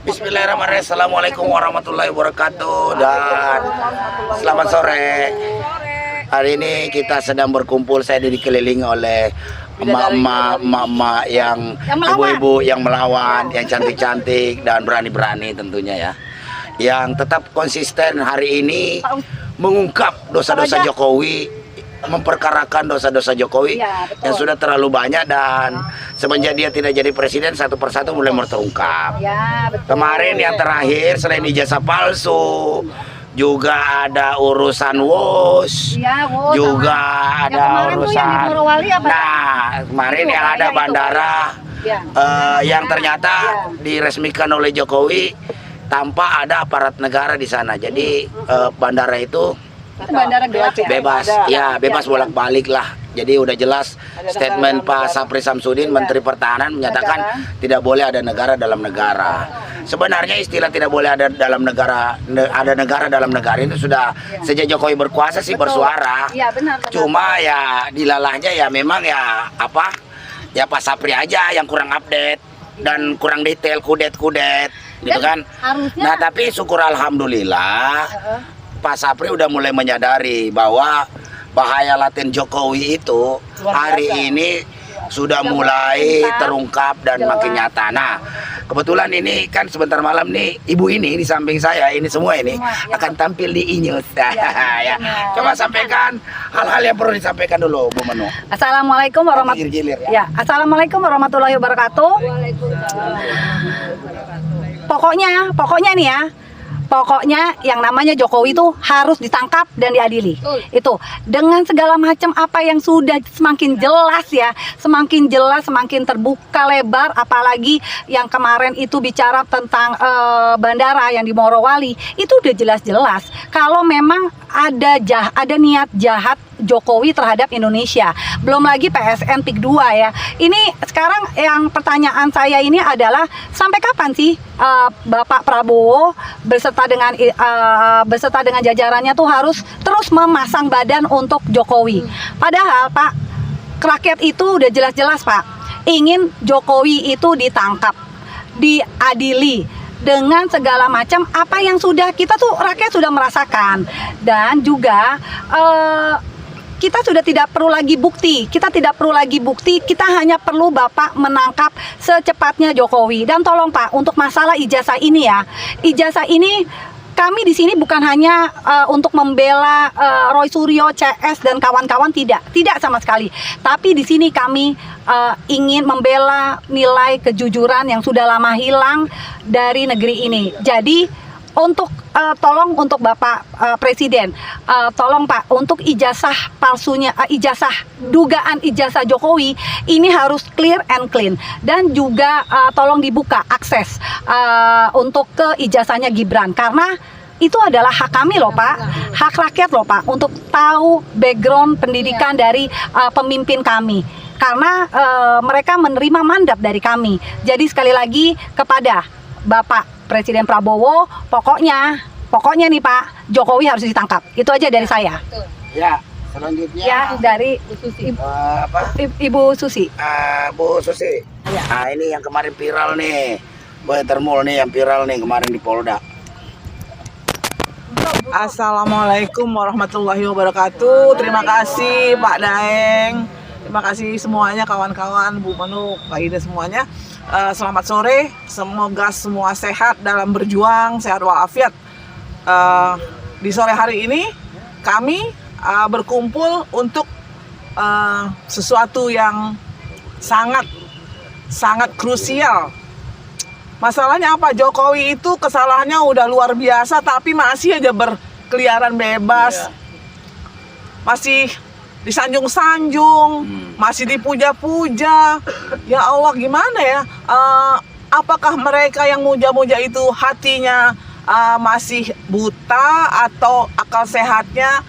Bismillahirrahmanirrahim. Assalamualaikum warahmatullahi wabarakatuh dan selamat sore. Hari ini kita sedang berkumpul. Saya dikelilingi oleh emak-emak yang ibu-ibu yang melawan, yang cantik-cantik dan berani-berani tentunya ya. Yang tetap konsisten hari ini mengungkap dosa-dosa Jokowi, memperkarakan dosa-dosa Jokowi yang sudah terlalu banyak, dan semenjak dia tidak jadi presiden satu persatu mulai terungkap. Kemarin yang terakhir selain ijazah palsu juga ada urusan WOS, juga ada urusan. Nah, kemarin yang ada bandara yang ternyata diresmikan oleh Jokowi tanpa ada aparat negara di sana. Jadi bandara itu bandara gelap ya? Bebas, bebas bolak-balik lah. Jadi udah jelas statement Pak Sapri Samsudin, Menteri Pertahanan, menyatakan tidak boleh ada negara dalam negara. Sebenarnya istilah tidak boleh ada dalam negara, ada negara dalam negara itu sudah sejak Jokowi berkuasa sih bersuara. Benar. Cuma ya dilalahnya ya memang ya apa? Ya Pak Sapri aja yang kurang update dan kurang detail, kudet-kudet gitu kan. Nah, tapi syukur alhamdulillah Pak Sapri udah mulai menyadari bahwa bahaya laten Jokowi itu hari ini sudah mulai terungkap dan makin nyata. Nah, kebetulan ini kan sebentar malam nih ibu ini di samping saya ini semua ini akan tampil di Inews. Coba sampaikan hal-hal yang perlu disampaikan dulu, Bu Menu. Assalamualaikum warahmatullahi wabarakatuh. Assalamualaikum warahmatullahi wabarakatuh. Pokoknya nih ya. Pokoknya yang namanya Jokowi itu harus ditangkap dan diadili. Itu dengan segala macam apa yang sudah semakin jelas ya, semakin jelas, semakin terbuka lebar. Apalagi yang kemarin itu bicara tentang bandara yang di Morowali, itu udah jelas-jelas. Kalau memang ada niat jahat Jokowi terhadap Indonesia, belum lagi PSN PIK 2 ya. Ini sekarang yang pertanyaan saya ini adalah sampai kapan sih Bapak Prabowo beserta dengan jajarannya tuh harus terus memasang badan untuk Jokowi? Padahal Pak, rakyat itu udah jelas-jelas Pak ingin Jokowi itu ditangkap, diadili dengan segala macam apa yang sudah kita tuh rakyat sudah merasakan. Dan juga kita sudah tidak perlu lagi bukti, kita hanya perlu Bapak menangkap secepatnya Jokowi. Dan tolong Pak, untuk masalah ijazah ini ya, ijazah ini kami di sini bukan hanya untuk membela Roy Suryo, CS dan kawan-kawan, tidak sama sekali. Tapi di sini kami ingin membela nilai kejujuran yang sudah lama hilang dari negeri ini. Jadi tolong untuk Bapak Presiden, tolong Pak, untuk ijazah palsunya, dugaan ijazah Jokowi ini harus clear and clean. Dan juga tolong dibuka akses untuk ke ijazahnya Gibran, karena itu adalah hak kami loh Pak, hak rakyat loh Pak, untuk tahu background pendidikan dari pemimpin kami, karena mereka menerima mandat dari kami. Jadi sekali lagi kepada Bapak Presiden Prabowo, pokoknya nih Pak, Jokowi harus ditangkap. Itu aja dari saya. Ya, selanjutnya ya dari Ibu Susi. Bu Susi. Nah, ini yang kemarin viral nih, Boy Termul nih yang viral nih kemarin di Polda. Assalamualaikum warahmatullahi wabarakatuh. Terima kasih Pak Daeng. Terima kasih semuanya kawan-kawan, Bu Manu, Pak Ida semuanya. Selamat sore, semoga semua sehat dalam berjuang, sehat walafiat. Di sore hari ini kami berkumpul untuk sesuatu yang sangat krusial. Masalahnya apa? Jokowi itu kesalahannya udah luar biasa, tapi masih aja berkeliaran bebas, masih disanjung-sanjung, masih dipuja-puja. Ya Allah, gimana ya? Apakah mereka yang muja-muja itu hatinya masih buta atau akal sehatnya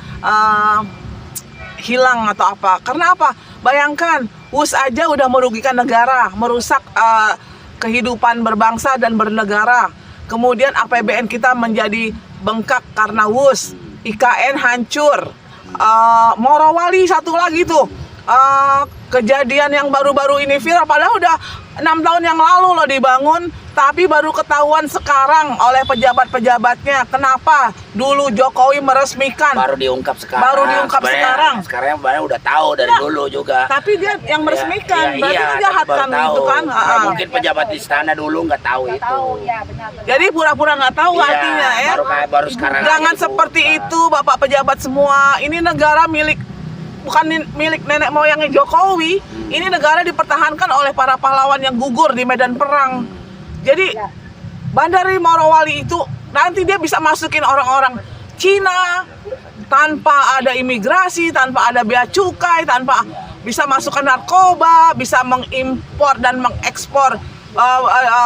hilang atau apa? Karena apa? Bayangkan, WUS aja udah merugikan negara, merusak kehidupan berbangsa dan bernegara. Kemudian APBN kita menjadi bengkak karena WUS, IKN hancur. Morowali satu lagi tuh, kejadian yang baru-baru ini viral, padahal udah 6 tahun yang lalu loh dibangun, Tapi baru ketahuan sekarang oleh pejabat-pejabatnya. Kenapa dulu Jokowi meresmikan? Baru diungkap sekarang. Baru diungkap sekarang. Sekarang baru udah tahu dari dulu juga. Tapi dia yang meresmikan, berarti iya, kan jahat baru kan tahu. itu kan? Nah, mungkin pejabat istana dulu nggak tahu itu. Ya, benar-benar. Jadi pura-pura nggak tahu Iya, artinya ya. baru sekarang. Jangan aja seperti dibuka. itu Bapak pejabat semua. Ini negara bukan milik nenek moyangnya Jokowi. Ini negara dipertahankan oleh para pahlawan yang gugur di medan perang. Jadi Bandar Morowali itu nanti dia bisa masukin orang-orang Cina tanpa ada imigrasi, tanpa ada bea cukai, tanpa bisa masukkan narkoba, bisa mengimpor dan mengekspor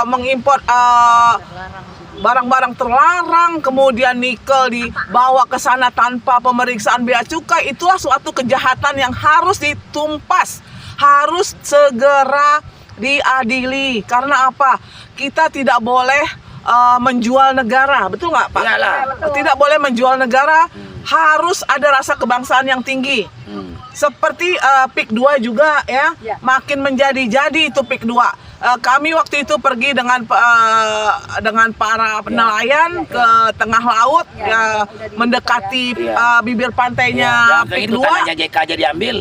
mengimpor barang-barang terlarang, kemudian nikel dibawa ke sana tanpa pemeriksaan bea cukai. Itulah suatu kejahatan yang harus ditumpas, harus segera diadili. Karena apa? Kita tidak boleh menjual negara, betul nggak Pak? Iyalah. Tidak boleh menjual negara, harus ada rasa kebangsaan yang tinggi. Seperti PIK 2 juga ya, makin menjadi-jadi itu PIK 2. Kami waktu itu pergi dengan para nelayan ke tengah laut, mendekati bibir pantainya Yang kayak PIK itu 2. tanahnya JK aja diambil.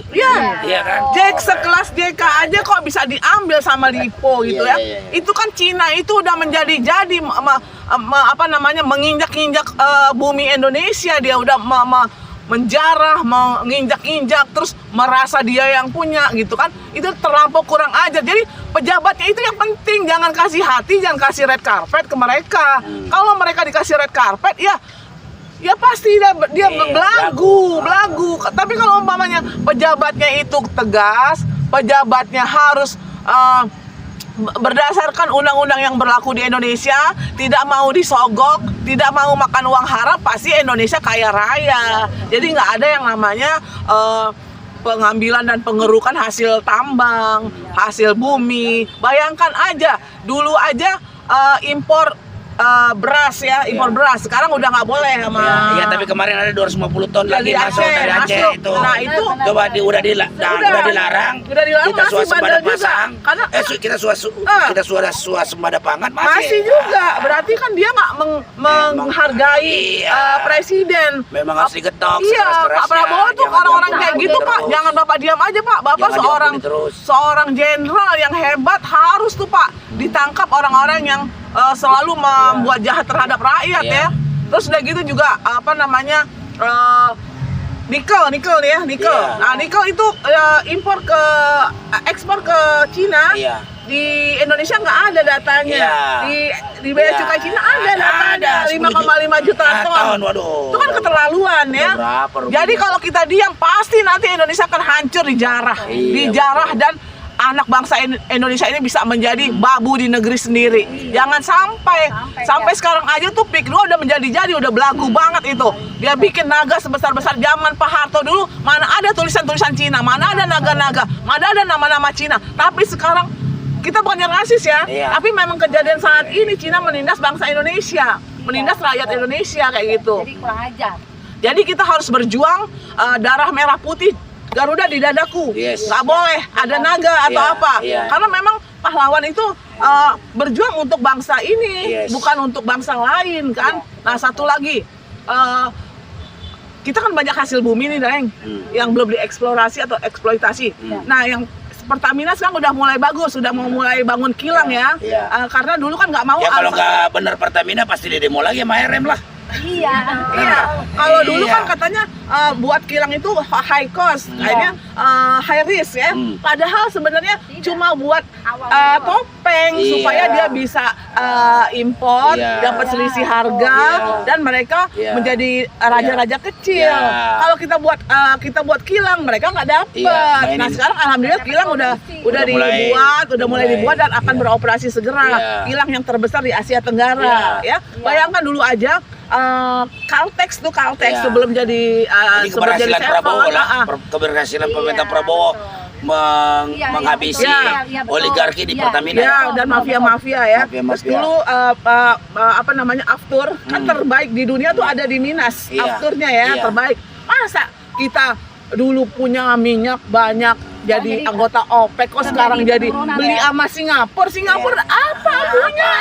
Iya kan? Sekelas JK aja kok bisa diambil sama Lipo gitu ya. Itu kan Cina itu udah menjadi-jadi menginjak-injak bumi Indonesia. Dia udah menjarah, menginjak-injak, terus merasa dia yang punya gitu kan. Itu terlampau kurang ajar. Jadi pejabatnya itu yang penting, jangan kasih hati, jangan kasih red carpet ke mereka. Kalau mereka dikasih red carpet ya pasti dia belagu. Tapi kalau umpamanya pejabatnya itu tegas, pejabatnya harus berdasarkan undang-undang yang berlaku di Indonesia, tidak mau disogok, tidak mau makan uang haram, pasti Indonesia kaya raya. Jadi nggak ada yang namanya pengambilan dan pengerukan hasil tambang, hasil bumi. Bayangkan aja, dulu aja impor beras ya, impor beras. Sekarang udah nggak boleh sama. Iya, tapi kemarin ada 250 ton lagi Dari masuk dari Aceh masuk. itu. Nah, itu coba udah dilarang. Udah dilarang, Kita masih swasembada bandel juga. pasang. Karena Kita swasembada pangan masih juga. Berarti kan dia nggak menghargai Iya. presiden. Memang harus digetok Iya, sekeras-kerasnya. Pak Prabowo tuh Jangan orang-orang diampuni kayak gitu terus. Pak. Jangan Bapak diam aja Pak. Bapak Jangan diampuni terus. seorang jenderal yang hebat, harus tuh Pak ditangkap orang-orang yang selalu membuat jahat terhadap rakyat Iya. ya. Terus udah gitu juga nikel nih ya, nikel. Iya. Nah, nikel itu ekspor ke Cina. Iya. Di Indonesia nggak ada datanya. Iya. Di bea Iya. cukai Cina ada datanya, 10 5,5 juta ton. Waduh. Itu kan keterlaluan ya. Berapa rupiah? Jadi kalau kita diam, pasti nanti Indonesia akan hancur, dijarah. Iya, Dijarah dan anak bangsa Indonesia ini bisa menjadi babu di negeri sendiri. Jangan sampai sekarang aja tuh PIK 2 udah menjadi-jadi, udah belagu banget itu. Dia bikin naga sebesar-besar. Zaman Pak Harto dulu mana ada tulisan-tulisan Cina, mana ada naga-naga, mana ada nama-nama Cina. Tapi sekarang kita bukan yang rasis ya, Iya. tapi memang kejadian saat ini Cina menindas bangsa Indonesia, menindas rakyat Indonesia kayak gitu. Jadi kurang ajar. Jadi kita harus berjuang, darah merah putih Garuda di dadaku. Yes. Nggak boleh ada naga atau Iya, apa. iya. Karena memang pahlawan itu berjuang untuk bangsa ini, Yes. bukan untuk bangsa lain kan. Nah, satu lagi, kita kan banyak hasil bumi nih, Deng, yang belum dieksplorasi atau eksploitasi. Nah, yang Pertamina sekarang udah mulai bagus, sudah mau mulai bangun kilang ya. Iya. Karena dulu kan nggak mau Ya kalau alfa- nggak bener Pertamina pasti di demo lagi sama RM lah. Iya. Iya, kalau dulu Iya. kan katanya buat kilang itu high cost, akhirnya high risk ya. Padahal sebenarnya cuma buat topeng Iya. supaya dia bisa impor, Iya. dapat selisih harga dan mereka Iya. menjadi raja-raja kecil. Iya. Kalau kita buat kilang, mereka nggak dapat. Iya, Nah mainin. sekarang alhamdulillah kilang udah mulai dibuat dan akan beroperasi segera. Iya. Kilang yang terbesar di Asia Tenggara ya. Bayangkan dulu aja Caltex Iya. sebelum jadi Ini sebelum jadi keberhasilan Chevron, Prabowo lah, keberhasilan pemerintah Prabowo menghabisi Iya, betul. oligarki di Iya. Pertamina. ya dan mafia-mafia ya. Terus Mafia-mafia. dulu Aftur kan terbaik di dunia tuh ada di Minas. Iya. Afturnya ya Iya. terbaik. Masa kita dulu punya minyak banyak, jadi anggota OPEC kok sekarang jadi beli sama Singapura. Singapura apa gunanya?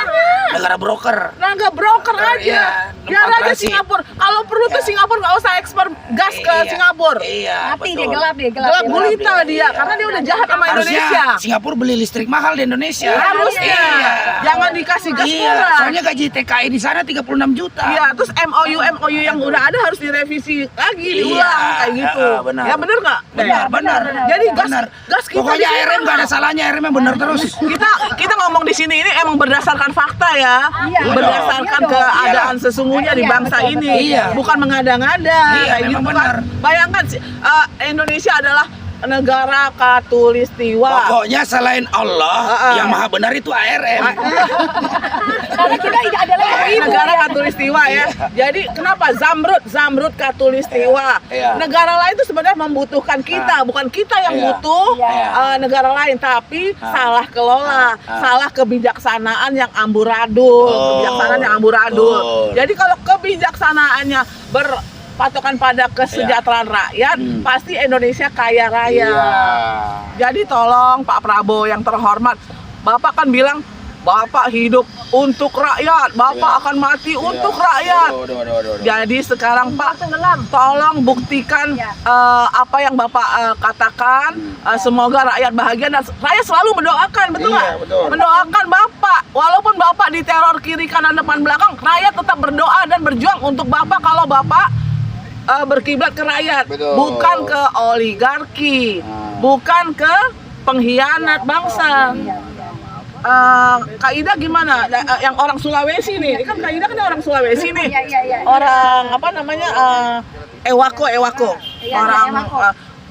Negara broker. Naga broker aja. Iya, Biar tempat aja transit. Singapura. Kalau perlu tuh Singapura nggak usah ekspor gas ke Iya, Singapura. Iya, Mati betul. dia gelap dia gelap. Gelap gulita dia karena dia udah jahat sama Harusnya Indonesia. Singapura beli listrik mahal di Indonesia. Harusnya. Iya. Jangan dikasih gas Iya, murah. soalnya gaji TKI di sana 36 juta. Iya, terus MOU yang udah ada harus direvisi lagi, diulang kayak gitu. Benar. Ya bener nggak? Benar. Jadi gas Benar. gas kita Pokoknya di sini ARM nggak ada salahnya, ARM yang benar terus. kita ngomong di sini ini emang berdasarkan fakta ya, Iya. berdasarkan Iya dong. keadaan sesungguhnya di Iya, bangsa betul, ini, betul. Iya. bukan mengada-ngada Iya, kayak memang gitu benar. kan. Bayangkan Indonesia adalah negara katulistiwa. Pokoknya selain Allah yang maha benar itu ARM. Karena kita tidak ada lagi ibu. Negara katulistiwa ya. Jadi kenapa Zamrud katulistiwa? Iya. Negara lain itu sebenarnya membutuhkan kita, bukan kita yang Iya. butuh Iya. negara lain, tapi salah kelola, salah kebijaksanaan yang amburadul, kebijaksanaan yang amburadul. Betul. Jadi kalau kebijaksanaannya berpatokan pada kesejahteraan rakyat, pasti Indonesia kaya raya. Iya. Jadi tolong Pak Prabowo yang terhormat, Bapak kan bilang Bapak hidup untuk rakyat, Bapak akan mati untuk rakyat. Jadi sekarang Pak, tolong buktikan apa yang Bapak katakan. Semoga rakyat bahagia dan rakyat selalu mendoakan, betul Iya, nggak? betul. Mendoakan Bapak, walaupun Bapak diteror kiri kanan depan belakang, rakyat tetap berdoa dan berjuang untuk Bapak kalau Bapak berkiblat ke rakyat, Betul. bukan ke oligarki, bukan ke pengkhianat bangsa. Kak Ida gimana? Yang orang Sulawesi nih, kan Kak Ida kan orang Sulawesi nih, Iya. orang apa namanya Ewako. Iya, Orang Ewako.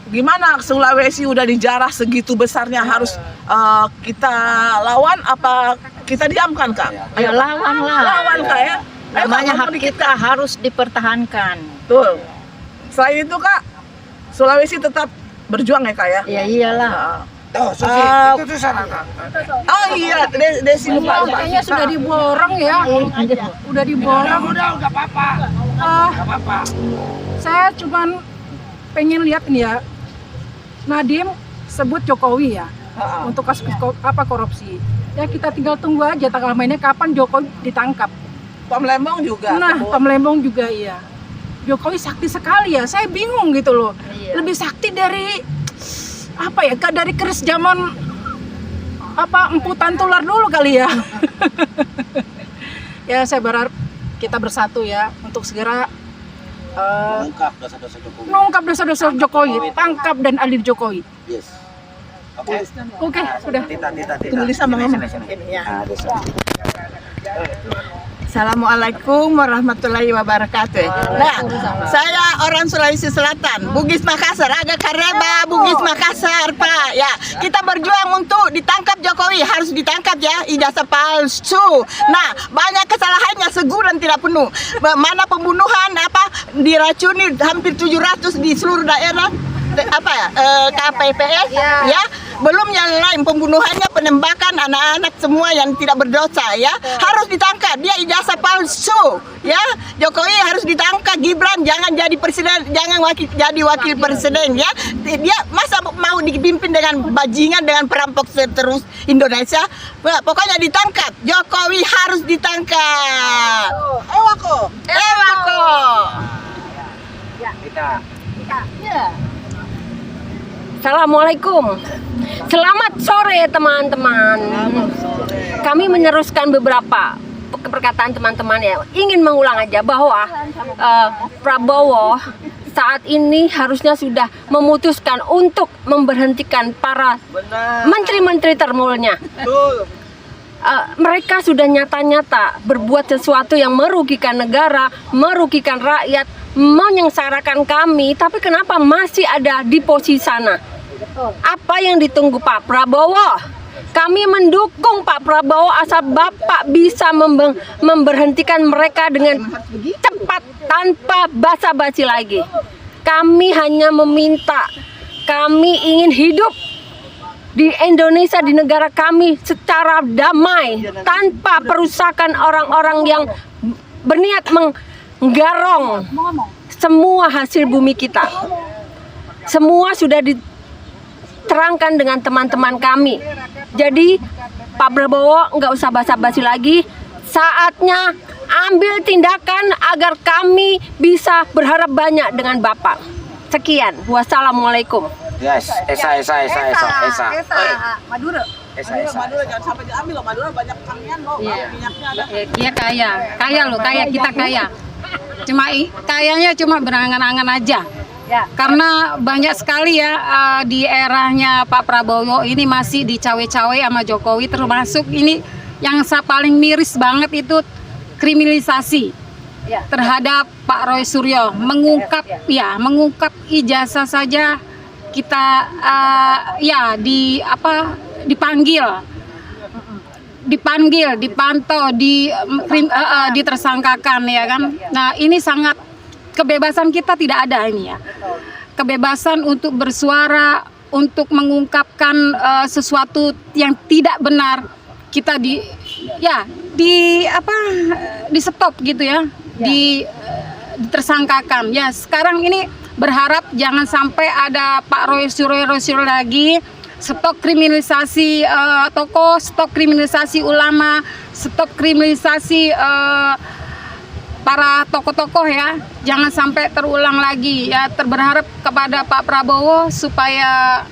gimana Sulawesi udah dijarah segitu besarnya harus kita lawan apa kita diamkan Kak? Ya, lawan lah. Lawan Kak ya. Ayo, Kak, Namanya ngomong hak dikit, kita harus dipertahankan. Betul. Selain itu Kak, Sulawesi tetap berjuang ya Kak ya? Ya iyalah. Nah. Tuh, Susi, Ah, itu tuh sana. Kak. Oh iya, Desi lupa. Kayaknya sudah diborong ya. Udah diborong. Udah, nggak apa-apa. Nggak apa-apa. Saya cuman pengen lihat nih ya, Nadiem sebut Jokowi ya untuk kasus korupsi. Ya kita tinggal tunggu aja tanggal mainnya kapan Jokowi ditangkap. Tom Lembong juga. Nah, sebut. Tom Lembong juga iya. Jokowi sakti sekali ya. Saya bingung gitu loh. Iya. Lebih sakti dari apa ya? Dari keris zaman emputan tular dulu kali ya. Ya saya berharap kita bersatu ya untuk segera Ungkap dosa-dosa Jokowi. mengungkap dosa-dosa Jokowi, tangkap dan adil Jokowi. Yes. Oke. Oke, sudah. Tita. Tunggu Lisa mau ngomong. Sini. Ah, dosa. Assalamualaikum warahmatullahi wabarakatuh. Nah, saya orang Sulawesi Selatan, Bugis Makassar, agak Kareba, Bugis Makassar, Pak. Ya, kita berjuang untuk ditangkap Jokowi, harus ditangkap ya, ijazah palsu. Nah, banyak kesalahannya, seguran tidak penuh. Mana pembunuhan diracuni hampir 700 di seluruh daerah. KPPS ya, belum yang lain pembunuhannya, penembakan anak-anak semua yang tidak berdosa ya, harus ditangkap. Dia ijazah palsu ya. Jokowi harus ditangkap. Gibran jangan jadi presiden, jangan jadi wakil presiden ya. Dia masa mau dipimpin dengan bajingan, dengan perampok terus Indonesia. Pokoknya ditangkap. Jokowi harus ditangkap. Ewako. Tita. Assalamualaikum. Selamat sore teman-teman. Kami meneruskan beberapa perkataan teman-teman ya. Ingin mengulang aja bahwa Prabowo saat ini harusnya sudah memutuskan untuk memberhentikan para menteri-menteri termulnya. Mereka sudah nyata-nyata berbuat sesuatu yang merugikan negara, merugikan rakyat, menyengsarakan kami. Tapi kenapa masih ada di posisi sana? Apa yang ditunggu Pak Prabowo? Kami mendukung Pak Prabowo asal Bapak bisa memberhentikan mereka dengan cepat tanpa basa-basi lagi. Kami hanya meminta, kami ingin hidup di Indonesia, di negara kami secara damai, tanpa perusakan orang-orang yang berniat menggarong semua hasil bumi kita. Semua sudah terangkan dengan teman-teman kami. Jadi Pak Prabowo nggak usah basa-basi lagi, saatnya ambil tindakan agar kami bisa berharap banyak dengan Bapak. Sekian, wassalamualaikum. Yes, Esa. Madura. Madura jangan sampai diambil loh. Madura banyak kamian loh. Minyaknya ada. Iya kaya loh, kita kaya. Kayanya cuma berangan-angan aja. Ya. Karena banyak sekali ya di eranya Pak Prabowo ini masih dicawe-cawe sama Jokowi, termasuk ini yang paling miris banget itu kriminalisasi Ya. terhadap Pak Roy Suryo, mengungkap ijazah saja kita dipanggil, dipantau, ditersangkakan ya kan. Nah, ini sangat kebebasan kita tidak ada ini ya. Kebebasan untuk bersuara, untuk mengungkapkan sesuatu yang tidak benar kita di stop gitu ya, ditersangkakan. Ya, sekarang ini berharap jangan sampai ada Pak Roy Suryo lagi. Stop kriminalisasi tokoh, stop kriminalisasi ulama, stop kriminalisasi para tokoh-tokoh ya, jangan sampai terulang lagi ya. Berharap kepada Pak Prabowo supaya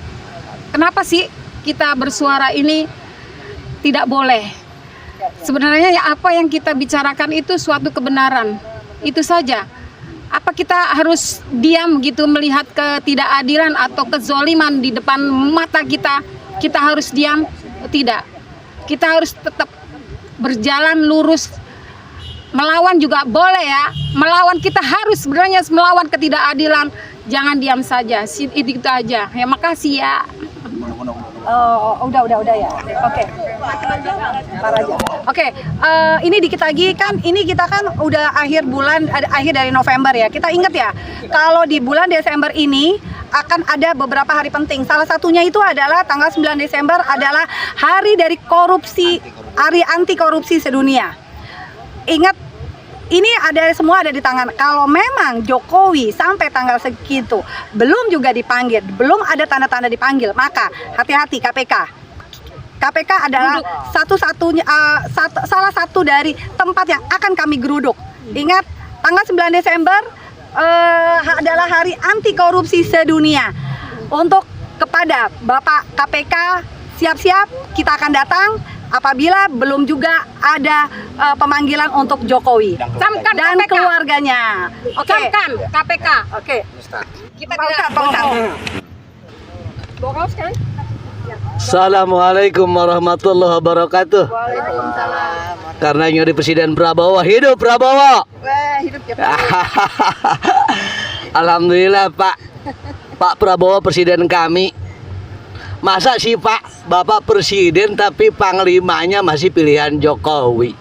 kenapa sih kita bersuara ini tidak boleh. Sebenarnya ya, apa yang kita bicarakan itu suatu kebenaran, itu saja. Apa kita harus diam gitu melihat ketidakadilan atau kezoliman di depan mata kita? Kita harus diam? Tidak. Kita harus tetap berjalan lurus. Melawan juga boleh ya. Melawan, kita harus sebenarnya melawan ketidakadilan. Jangan diam saja. Itu aja. Ya, makasih ya. Oh, udah ya. Oke. Oke, ini dikit lagi kan, ini kita kan udah akhir dari November ya. Kita ingat ya, kalau di bulan Desember ini akan ada beberapa hari penting. Salah satunya itu adalah tanggal 9 Desember adalah hari dari hari anti korupsi sedunia. Ingat, ini semua ada di tangan. Kalau memang Jokowi sampai tanggal segitu belum juga dipanggil, belum ada tanda-tanda dipanggil, maka hati-hati KPK. KPK adalah salah satu dari tempat yang akan kami geruduk. Ingat, tanggal 9 Desember adalah hari anti korupsi sedunia. Untuk kepada Bapak KPK, siap-siap kita akan datang apabila belum juga ada pemanggilan untuk Jokowi Camkan dan KPK. keluarganya. Oke. Camkan KPK. Oke. Kita Pak Ustadz. Boros kan? Assalamualaikum warahmatullahi wabarakatuh. Waalaikumsalam. Karena nyuri Presiden Prabowo, hidup Prabowo. Hidup ya. Alhamdulillah Pak Prabowo presiden kami. Masa sih Pak, Bapak presiden tapi panglimanya masih pilihan Jokowi.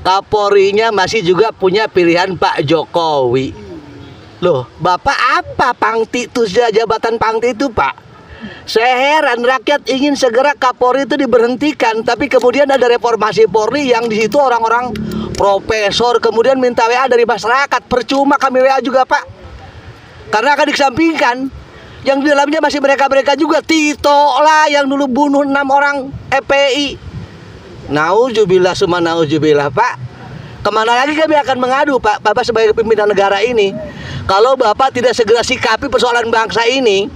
Kapolrinya masih juga punya pilihan Pak Jokowi. Loh, Bapak apa pangti itu, jabatan pangti itu Pak? Saya heran, rakyat ingin segera Kapolri itu diberhentikan, tapi kemudian ada reformasi Polri yang di situ orang-orang profesor kemudian minta WA dari masyarakat. Percuma kami WA juga Pak, karena akan dikesampingkan. Yang di dalamnya masih mereka-mereka juga. Tito lah yang dulu bunuh 6 orang FPI. Nauzubillah summa nauzubillah Pak. Kemana lagi kami akan mengadu Pak, Bapak sebagai pimpinan negara ini? Kalau Bapak tidak segera sikapi persoalan bangsa ini,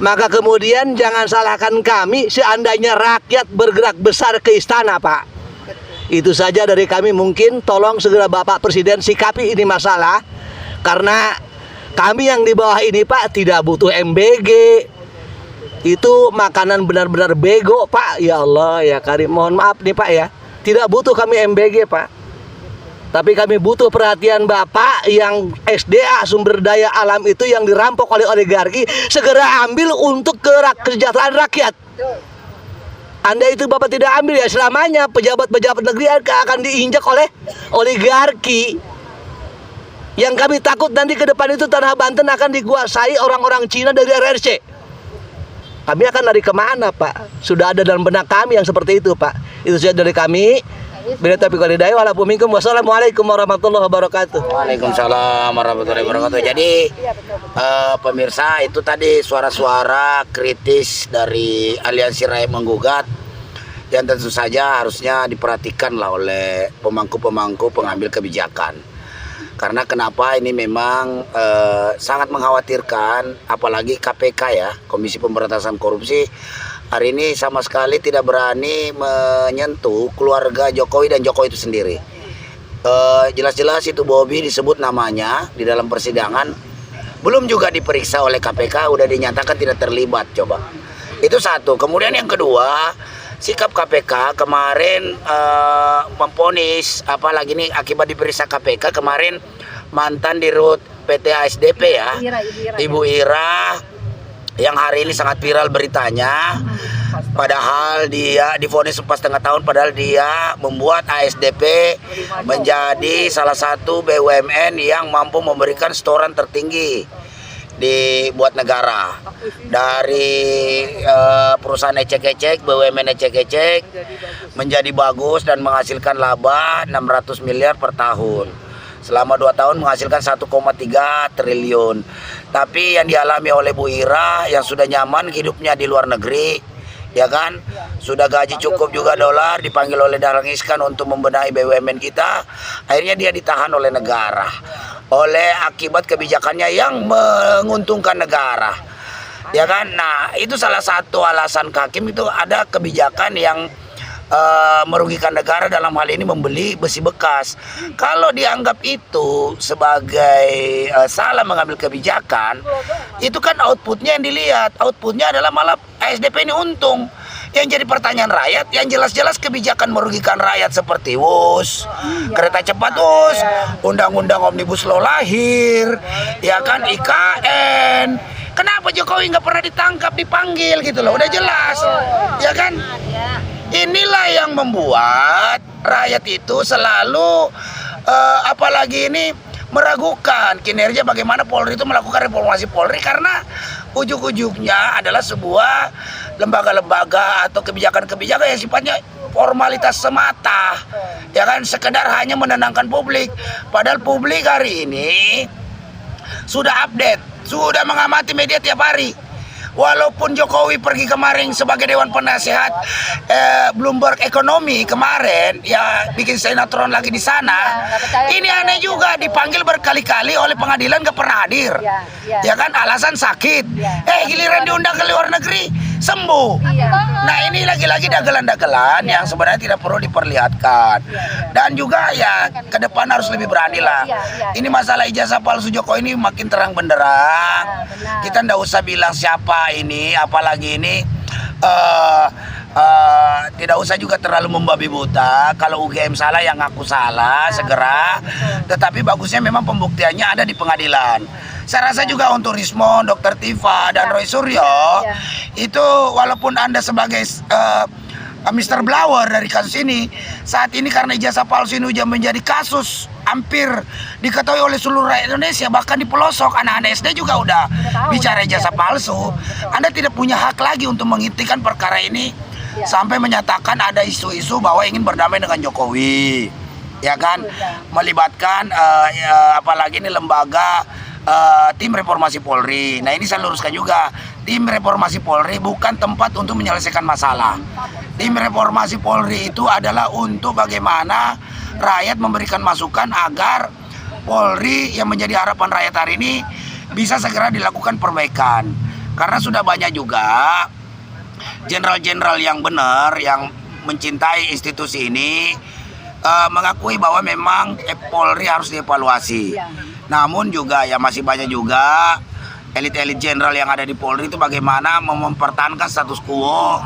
maka kemudian jangan salahkan kami seandainya rakyat bergerak besar ke istana Pak. Itu saja dari kami, mungkin tolong segera Bapak Presiden sikapi ini masalah. Karena kami yang di bawah ini Pak tidak butuh MBG. Itu makanan benar-benar bego Pak. Ya Allah ya Karim, mohon maaf nih Pak ya. Tidak butuh kami MBG Pak. Tapi kami butuh perhatian Bapak yang SDA sumber daya alam itu yang dirampok oleh oligarki segera ambil untuk kesejahteraan rakyat. Anda itu Bapak tidak ambil ya selamanya pejabat-pejabat negeri akan diinjak oleh oligarki. Yang kami takut nanti ke depan itu tanah Banten akan dikuasai orang-orang Cina dari RRC. Kami akan lari kemana Pak? Sudah ada dalam benak kami yang seperti itu Pak. Itu saja dari kami. Bila taufiq wal hidayah, wassalamualaikum warahmatullahi wabarakatuh. Waalaikumsalam warahmatullahi wabarakatuh. Jadi pemirsa, itu tadi suara-suara kritis dari Aliansi Rakyat Menggugat yang tentu saja harusnya diperhatikan lah oleh pemangku-pemangku pengambil kebijakan. Karena kenapa ini memang sangat mengkhawatirkan, apalagi KPK ya, Komisi Pemberantasan Korupsi, hari ini sama sekali tidak berani menyentuh keluarga Jokowi dan Jokowi itu sendiri. Jelas-jelas itu Bobi disebut namanya di dalam persidangan, belum juga diperiksa oleh KPK, udah dinyatakan tidak terlibat. Coba, itu satu. Kemudian yang kedua, sikap KPK kemarin memponis, apalagi ini akibat diperiksa KPK kemarin, mantan dirut PT ASDP ya, Ibu Ira, yang hari ini sangat viral beritanya, padahal dia divonis 4,5 tahun, padahal dia membuat ASDP menjadi salah satu BUMN yang mampu memberikan setoran tertinggi dibuat negara. Dari perusahaan ecek-ecek, BUMN ecek-ecek menjadi bagus dan menghasilkan laba 600 miliar per tahun. Selama 2 tahun menghasilkan 1,3 triliun. Tapi yang dialami oleh Bu Ira yang sudah nyaman hidupnya di luar negeri, ya kan, sudah gaji cukup juga dolar, dipanggil oleh Dahlan Iskan untuk membenahi BUMN kita, akhirnya dia ditahan oleh negara oleh akibat kebijakannya yang menguntungkan negara, ya kan. Nah, itu salah satu alasan Hakim itu ada kebijakan yang merugikan negara, dalam hal ini membeli besi bekas. Kalau dianggap itu sebagai salah mengambil kebijakan, itu kan outputnya yang dilihat. Outputnya adalah malah ASDP ini untung. Yang jadi pertanyaan rakyat, yang jelas-jelas kebijakan merugikan rakyat seperti WUS, kereta cepat WUS, undang-undang Omnibus Law lahir, ya kan, IKN. Kenapa Jokowi nggak pernah ditangkap, dipanggil gitu loh, udah jelas, ya kan? Inilah yang membuat rakyat itu selalu apalagi ini meragukan kinerja bagaimana Polri itu melakukan reformasi Polri, karena ujung-ujungnya adalah sebuah lembaga-lembaga atau kebijakan-kebijakan yang sifatnya formalitas semata, ya kan, sekedar hanya menenangkan publik. Padahal publik hari ini sudah update, sudah mengamati media tiap hari. Walaupun Jokowi pergi kemarin sebagai Dewan Penasehat Bloomberg Ekonomi kemarin, ya bikin sinetron lagi di sana. Ini aneh juga, dipanggil berkali-kali oleh pengadilan gak pernah hadir, ya kan, alasan sakit. Giliran diundang ke luar negeri sembuh. Nah, ini lagi-lagi dagelan-dagelan yang sebenarnya tidak perlu diperlihatkan. Dan juga ya ke depan harus lebih berani lah. Ini masalah ijazah palsu Jokowi ini makin terang benderang. Kita ndak usah bilang siapa ini, apalagi ini tidak usah juga terlalu membabi buta. Kalau UGM salah, yang ngaku salah segera. Tetapi bagusnya memang pembuktiannya ada di pengadilan. Saya rasa juga untuk Rismon, Dr. Tifa, dan Roy Suryo, itu walaupun Anda sebagai Mr. Blower dari kasus ini, saat ini karena ijazah palsu ini sudah menjadi kasus hampir diketahui oleh seluruh rakyat Indonesia, bahkan di pelosok anak-anak SD juga udah bicara ijazah palsu. Anda tidak punya hak lagi untuk menghentikan perkara ini sampai menyatakan ada isu-isu bahwa ingin berdamai dengan Jokowi, ya kan, melibatkan apalagi ini lembaga tim reformasi Polri. Nah, ini saya luruskan juga, tim reformasi Polri bukan tempat untuk menyelesaikan masalah. Tim reformasi Polri itu adalah untuk bagaimana rakyat memberikan masukan agar Polri yang menjadi harapan rakyat hari ini bisa segera dilakukan perbaikan. Karena sudah banyak juga jenderal-jenderal yang benar, yang mencintai institusi ini, mengakui bahwa memang Polri harus dievaluasi. Namun juga ya masih banyak juga elit-elit jenderal yang ada di Polri itu bagaimana mempertahankan status quo.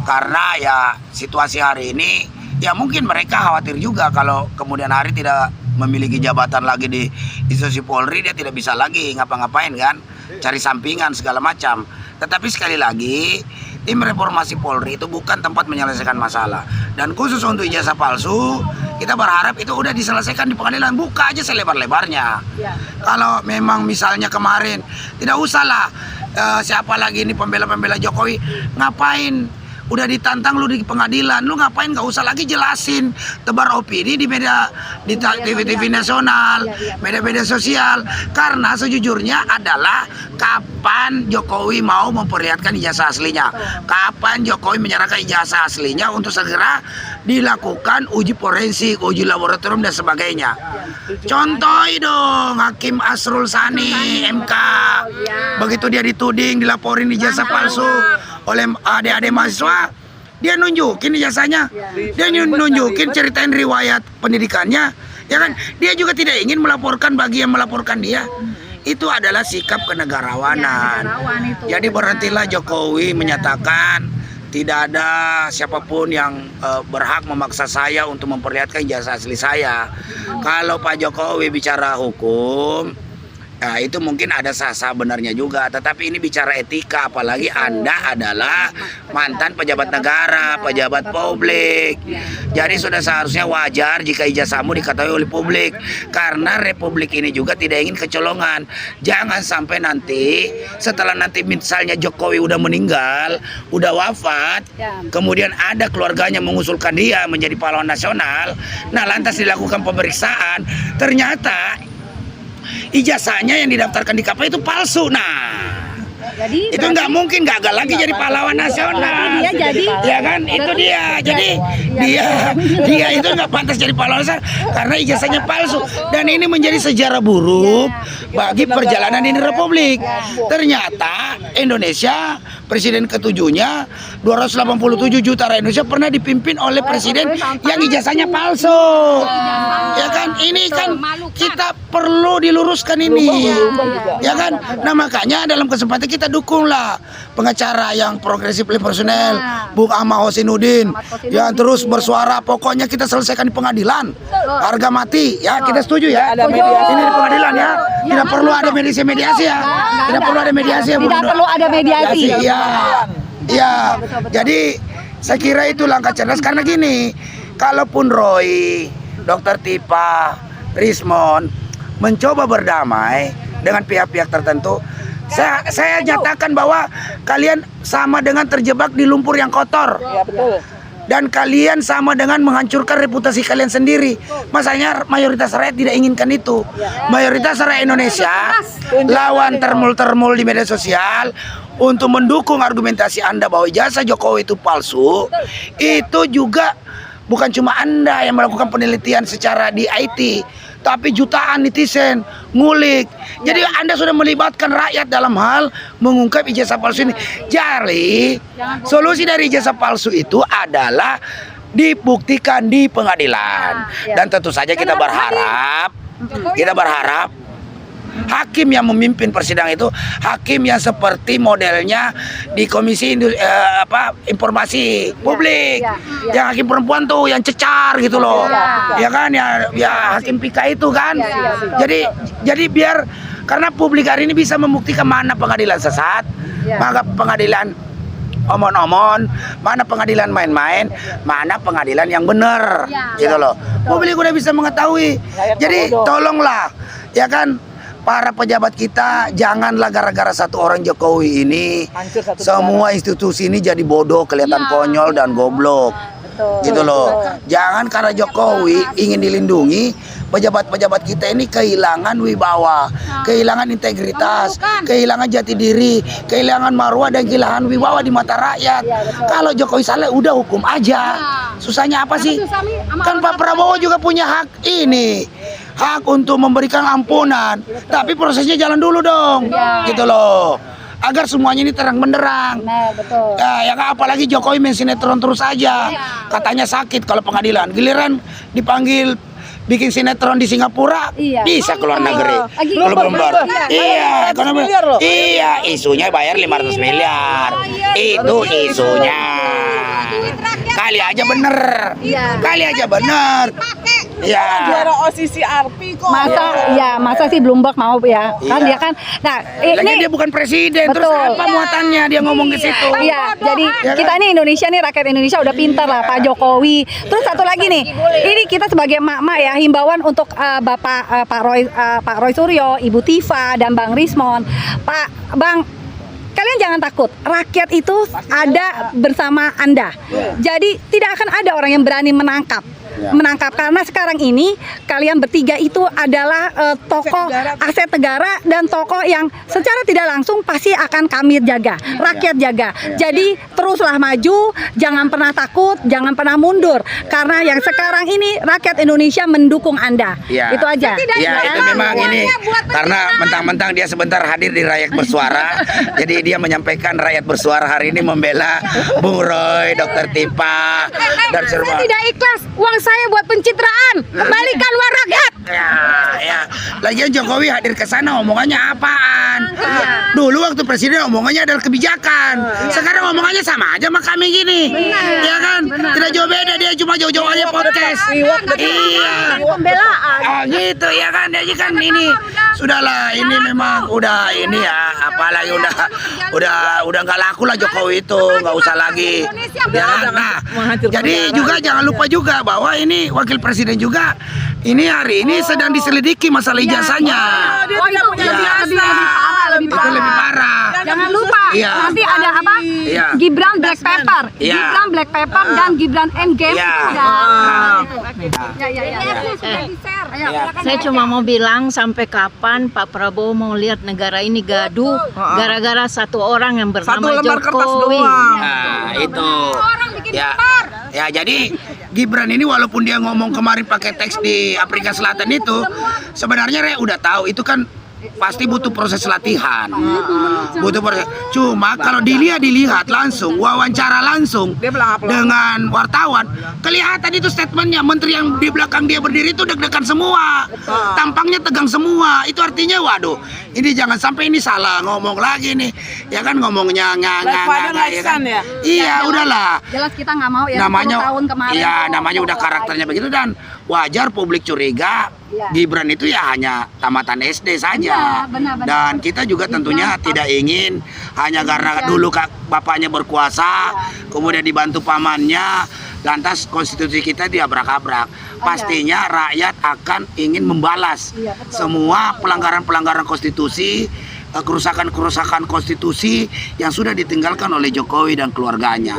Karena ya situasi hari ini, ya mungkin mereka khawatir juga kalau kemudian hari tidak memiliki jabatan lagi di institusi Polri, dia tidak bisa lagi ngapa-ngapain kan, cari sampingan segala macam. Tetapi sekali lagi, tim reformasi Polri itu bukan tempat menyelesaikan masalah. Dan khusus untuk ijazah palsu, kita berharap itu udah diselesaikan di pengadilan, buka aja selebar-lebarnya. Kalau memang misalnya kemarin, tidak usahlah siapa lagi ini pembela-pembela Jokowi ngapain udah ditantang lu di pengadilan, lu ngapain nggak usah lagi jelasin tebar opini di media, di TV-TV nasional, media-media sosial. Karena sejujurnya adalah kapan Jokowi mau memperlihatkan ijazah aslinya, kapan Jokowi menyerahkan ijazah aslinya untuk segera dilakukan uji forensik, uji laboratorium dan sebagainya. Contoh dong Hakim Asrul Sani MK, begitu dia dituding dilaporin ijazah palsu oleh adik-adik mahasiswa, dia nunjukin ijazahnya, dia nunjukin ceritain riwayat pendidikannya, ya kan? Dia juga tidak ingin melaporkan bagi yang melaporkan dia. Itu adalah sikap kenegarawanan. Jadi berhentilah Jokowi menyatakan tidak ada siapapun yang berhak memaksa saya untuk memperlihatkan ijazah asli saya. Kalau Pak Jokowi bicara hukum, ya itu mungkin ada sah-sah benarnya juga. Tetapi ini bicara etika, apalagi Anda adalah mantan pejabat negara, pejabat publik. Jadi sudah seharusnya wajar jika ijazahmu diketahui oleh publik. Karena republik ini juga tidak ingin kecolongan. Jangan sampai nanti, setelah nanti misalnya Jokowi udah meninggal, udah wafat, kemudian ada keluarganya mengusulkan dia menjadi pahlawan nasional. Nah lantas dilakukan pemeriksaan, ternyata ijazahnya yang didaftarkan di KPU itu palsu. Nah, jadi itu nggak mungkin gagal lagi jadi pahlawan nasional. Dia jadi, ya kan? Itu dia. Jadi dia itu nggak pantas jadi pahlawan nasional karena ijazahnya palsu. Dan ini menjadi sejarah buruk bagi perjalanan ini republik. Ternyata Indonesia presiden ketujuhnya 287 juta rakyat Indonesia pernah dipimpin oleh presiden yang ijazahnya palsu. Ya kan? Ini kan kita perlu diluruskan ini. Ya kan? Nah makanya dalam kesempatan kita dukunglah pengacara yang progresif personel, Bung Ahmad Hosinuddin, yang terus bersuara. Pokoknya kita selesaikan di pengadilan, harga mati. Ya kita setuju ya. Ini di pengadilan ya. Tidak perlu ada mediasi ya. Tidak perlu ada mediasi ya. Tidak perlu ada mediasi. Ya. Jadi saya kira itu langkah cerdas karena gini, kalaupun Roy, Dr. Tipa, Rismon mencoba berdamai dengan pihak-pihak tertentu, saya nyatakan bahwa kalian sama dengan terjebak di lumpur yang kotor. Ya, betul. Dan kalian sama dengan menghancurkan reputasi kalian sendiri. Masanya mayoritas rakyat tidak inginkan itu. Mayoritas rakyat Indonesia lawan termul-termul di media sosial untuk mendukung argumentasi Anda bahwa ijazah Jokowi itu palsu. Itu juga bukan cuma Anda yang melakukan penelitian secara di IT, tapi jutaan netizen ngulik. Jadi Anda sudah melibatkan rakyat dalam hal mengungkap ijazah palsu ini. Jadi solusi dari ijazah palsu itu adalah dibuktikan di pengadilan. Dan tentu saja kita berharap hakim yang memimpin persidangan itu hakim yang seperti modelnya di Komisi Informasi Publik, yang hakim perempuan tuh yang cecar gitu loh, ya kan, ya hakim Pika itu kan. Jadi biar, karena publik hari ini bisa membuktikan mana pengadilan sesat, maka pengadilan omon-omon, mana pengadilan main-main, mana pengadilan yang benar, gitu loh. Publik udah bisa mengetahui. Jadi tolonglah, ya kan, para pejabat kita, janganlah gara-gara satu orang Jokowi ini semua institusi ini jadi bodoh, kelihatan konyol dan goblok. Gitu loh. Jangan karena Jokowi ingin dilindungi, pejabat-pejabat kita ini kehilangan wibawa, kehilangan integritas, kehilangan jati diri, kehilangan marwah dan kehilangan wibawa di mata rakyat. Kalau Jokowi salah udah hukum aja. Susahnya apa sih? Kan Pak Prabowo juga punya hak ini, hak untuk memberikan ampunan, tapi prosesnya jalan dulu dong, gitu loh, agar semuanya ini terang benderang. Nah, betul. Ya kan, apalagi Jokowi main sinetron terus aja, katanya sakit kalau pengadilan, giliran dipanggil bikin sinetron di Singapura, bisa keluar negeri. Kalau belum bayar. Iya, iya, isunya bayar 500 miliar. Itu isunya. Kali aja bener. Kali aja bener. Ya. Juara OSIS RP kok. Masa sih Bloomberg mau ya? Kan dia kan. Nah, ini dia bukan presiden, betul. Terus apa muatannya dia ngomong ke situ? Iya, jadi kita ini Indonesia nih, rakyat Indonesia udah pintar lah, Pak Jokowi. Terus satu lagi nih, ini kita sebagai emak-emak ya, himbauan untuk Pak Roy Suryo, Ibu Tifa dan Bang Rismon. Bang, kalian kalian jangan takut. Rakyat itu ada bersama Anda. Jadi tidak akan ada orang yang berani menangkap. Karena sekarang ini kalian bertiga itu adalah tokoh aset negara dan tokoh yang secara tidak langsung pasti akan kami jaga, rakyat jaga. Jadi teruslah maju, jangan pernah takut, jangan pernah mundur, karena yang sekarang ini rakyat Indonesia mendukung Anda. Ya. Itu aja. Ya, itu memang ini karena mentang-mentang dia sebentar hadir di Rakyat Bersuara, jadi dia menyampaikan Rakyat Bersuara hari ini membela Bung Roy, Dokter Tipa dan Saya semua. tidak ikhlas uang saya buat pencitraan. Kembalikan uang rakyat. Ya. Lagian Jokowi hadir ke sana omongannya apaan? Dulu waktu presiden omongannya adalah kebijakan. Sekarang omongannya sama aja sama kami gini. Ya kan? Tidak jauh beda, dia cuma jauh-jauh aja podcast. Iya. Pembelaan. Oh gitu ya kan, jadi kan ini sudahlah, ini memang udah ini ya, apalagi udah nggak laku lah Jokowi itu, nggak usah lagi. Ya kan? Nah, jadi juga jangan lupa juga bahwa ini wakil presiden juga ini hari ini sedang diselidiki masalah ijazahnya. Oh, itu lebih parah. Jangan lupa Iya. nanti ada apa? Iya. Gibran Black Pepper, Iya. Gibran Black Pepper dan Gibran Endgame. Iya. Saya cuma mau bilang sampai kapan Pak Prabowo mau lihat negara ini gaduh gara-gara satu orang yang Satu bernama lembar kertas Jokowi. doang. Nah, itu. Ya, jadi Gibran ini walaupun dia ngomong kemarin pakai teks di Afrika Selatan itu, sebenarnya udah tahu itu kan pasti butuh proses latihan. Butuh proses. Cuma kalau dilihat langsung, wawancara langsung Dia bilang apa? dengan wartawan, kelihatan itu statementnya menteri yang di belakang dia berdiri itu deg-degan semua, tampangnya tegang semua. Itu artinya waduh, ini jangan sampai ini salah ngomong lagi nih, ya kan ngomongnya nggak ya kan? ya? Iya, udahlah. Jelas kita nggak mau ya. Namanya 10 tahun kemarin. iya, namanya udah karakternya begitu dan wajar publik curiga Gibran itu ya hanya tamatan SD saja. Benar. Dan kita juga tentunya tidak ingin hanya karena dulu bapaknya berkuasa, kemudian dibantu pamannya, lantas konstitusi kita diabrak-abrak. Pastinya rakyat akan ingin membalas semua pelanggaran-pelanggaran konstitusi, kerusakan-kerusakan konstitusi yang sudah ditinggalkan oleh Jokowi dan keluarganya.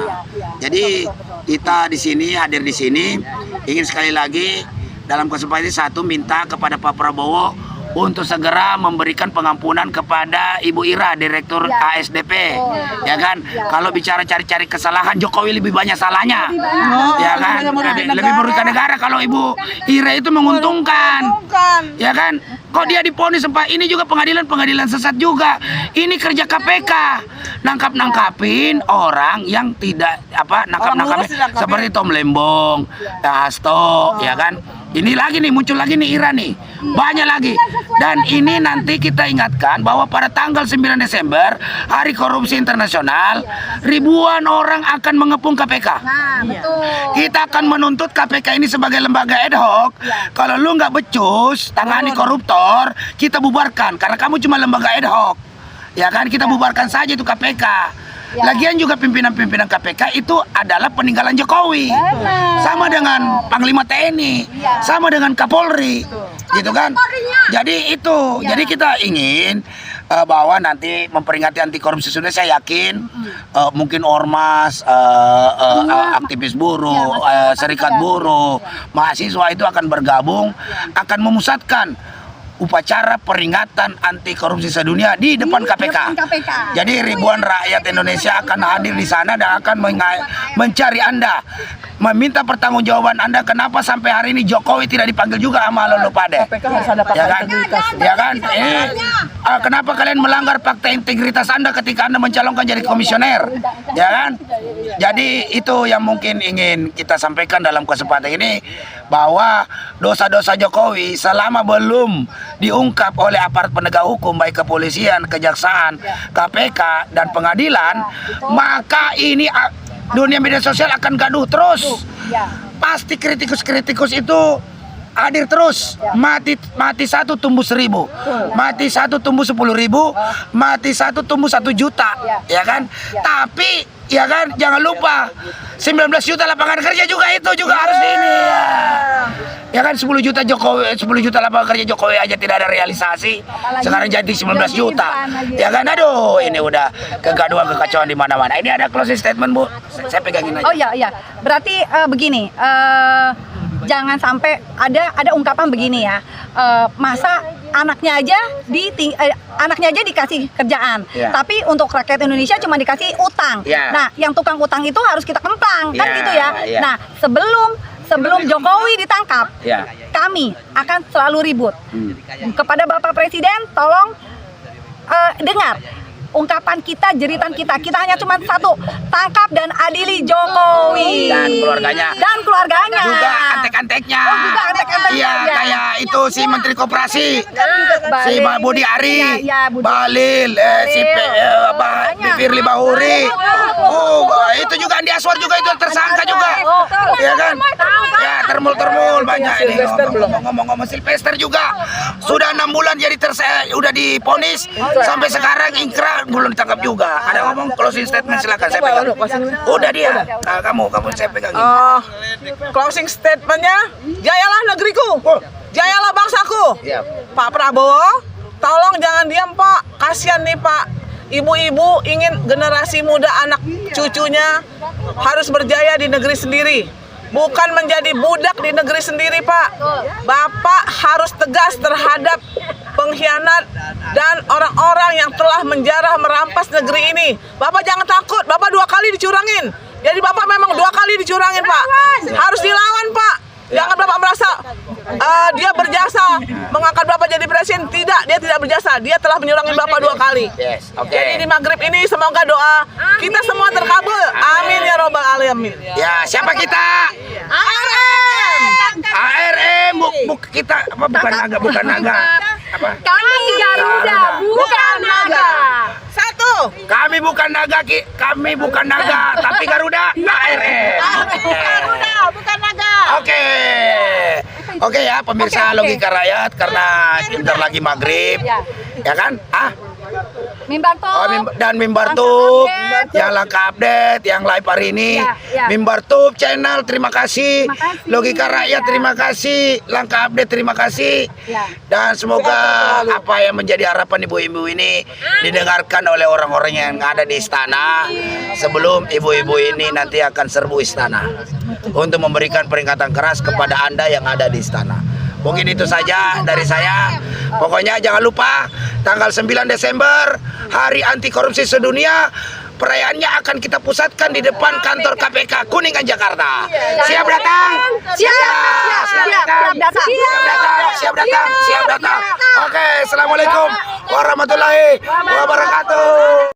Jadi kita di sini hadir di sini ingin sekali lagi dalam kesempatan ini satu minta kepada Pak Prabowo untuk segera memberikan pengampunan kepada Ibu Ira, Direktur ASDP. Ya kan? Kalau bicara cari-cari kesalahan, Jokowi lebih banyak salahnya. Ya kan? Lebih merugikan negara kalau Ibu Ira itu menguntungkan. Ya kan? Kok dia diponis sempat ini juga pengadilan sesat juga. Ini kerja KPK. Nangkap-nangkapin orang yang tidak nangkap-nangkapin seperti Tom Lembong, Hasto, ya kan? Ini lagi nih, muncul lagi nih Ira nih. Banyak lagi. Dan ini nanti kita ingatkan bahwa pada tanggal 9 Desember, Hari Korupsi Internasional, ribuan orang akan mengepung KPK. Nah, betul. Kita akan menuntut KPK ini sebagai lembaga ad hoc. Kalau lu nggak becus, tangani koruptor, kita bubarkan. Karena kamu cuma lembaga ad hoc. Ya kan, kita bubarkan saja itu KPK. Lagian juga pimpinan-pimpinan KPK itu adalah peninggalan Jokowi. Sama dengan Panglima TNI, sama dengan Kapolri, gitu kan? Jadi itu, jadi kita ingin bahwa nanti memperingati anti korupsi sudah, saya yakin mungkin ormas, aktivis buruh, serikat buruh, mahasiswa itu akan bergabung, akan memusatkan upacara peringatan anti korupsi sedunia di depan KPK. Jadi ribuan rakyat Indonesia akan hadir di sana dan akan mencari Anda, meminta pertanggungjawaban Anda kenapa sampai hari ini Jokowi tidak dipanggil juga sama lo pada. KPK harus ada fakta integritas. Ya kan? Kenapa kalian melanggar fakta integritas Anda ketika Anda mencalonkan jadi komisioner? Ya kan? Jadi itu yang mungkin ingin kita sampaikan dalam kesempatan ini, bahwa dosa-dosa Jokowi selama belum diungkap oleh aparat penegak hukum, baik kepolisian, kejaksaan, KPK, dan pengadilan, maka ini dunia media sosial akan gaduh terus. Pasti kritikus-kritikus itu hadir terus. Mati satu tumbuh 1000, mati satu tumbuh 10.000, mati satu tumbuh 1 juta, ya kan? Tapi ya kan? Jangan lupa 19 juta lapangan kerja juga itu juga harus ini ya. Ya kan 10 juta Jokowi, 10 juta lapangan kerja Jokowi aja tidak ada realisasi. Sekarang jadi 19 juta. Ya kan, aduh, ini udah kegaduhan, kekacauan di mana-mana. Ini ada closing statement, Bu. Saya pegangin aja. Oh iya. Berarti begini, jangan sampai ada ungkapan begini ya. Masa anaknya aja dikasih kerjaan, Ya. tapi untuk rakyat Indonesia cuma dikasih utang. Ya. Nah, yang tukang utang itu harus kita kemplang, kan Ya, gitu ya. ya. Nah, sebelum Jokowi ditangkap, Ya. kami akan selalu ribut. Kepada Bapak Presiden, tolong dengar ungkapan kita, jeritan kita. Kita hanya cuma satu, tangkap dan adili Jokowi Dan keluarganya. Juga antek-anteknya. Oh, juga antek-anteknya, Iya, ya. kayak itu si Menteri Koperasi. Si Balil. Budi Ari, Ya, Budi. Balil, si Firly Bahuri. Oh, itu juga Andi Aswar juga itu tersangka juga. Iya kan? Ya, termul banyak ini. Ngomong-ngomong Silvester juga. Sudah 6 bulan jadi udah diponis sampai sekarang ingkrah belum ditangkap juga. Ada ngomong closing statement, silakan saya pegang. Udah dia. Nah, kamu saya pegang. Closing statementnya, jayalah negeriku, jayalah bangsaku. Iya. Pak Prabowo, tolong jangan diam Pak, kasihan nih Pak. Ibu-ibu ingin generasi muda anak cucunya harus berjaya di negeri sendiri, bukan menjadi budak di negeri sendiri Pak. Bapak harus tegas terhadap pengkhianat dan orang-orang yang telah menjarah merampas negeri ini. Bapak jangan takut, Bapak 2 kali dicurangin. Jadi Bapak memang 2 kali dicurangin Pak. Harus dilawan Pak. Jangan Bapak merasa dia berjasa mengangkat Bapak jadi presiden. Tidak, dia tidak berjasa. Dia telah menyurangin Bapak 2 kali. Yes, oke. Jadi di maghrib ini semoga doa kita semua terkabul. Amin ya robbal alamin. Ya, siapa kita? ARM. Kita apa bukan naga. Apa? Kami Garuda, bukan naga. Satu. Kami bukan naga, tapi Garuda ARM. Garuda, bukan naga. Oke ya pemirsa Logika Rakyat, karena bentar lagi maghrib, ya kan? Mimbar Top. Dan Mimbar Tub Update. yang Langka Update, yang live hari ini. Ya. Mimbar Tub channel, terima kasih. Terima kasih. Logika Rakyat, Ya. terima kasih. Langka Update, terima kasih. Ya. Dan semoga apa yang menjadi harapan ibu-ibu ini didengarkan oleh orang-orang yang ada di istana sebelum ibu-ibu ini nanti akan serbu istana untuk memberikan peringatan keras kepada Anda yang ada di istana. Mungkin itu saja dari saya. Pokoknya jangan lupa tanggal 9 Desember Hari Anti Korupsi Sedunia. Perayaannya akan kita pusatkan di depan kantor KPK Kuningan Jakarta. Siap datang? Siap datang. Oke, assalamualaikum warahmatullahi wabarakatuh.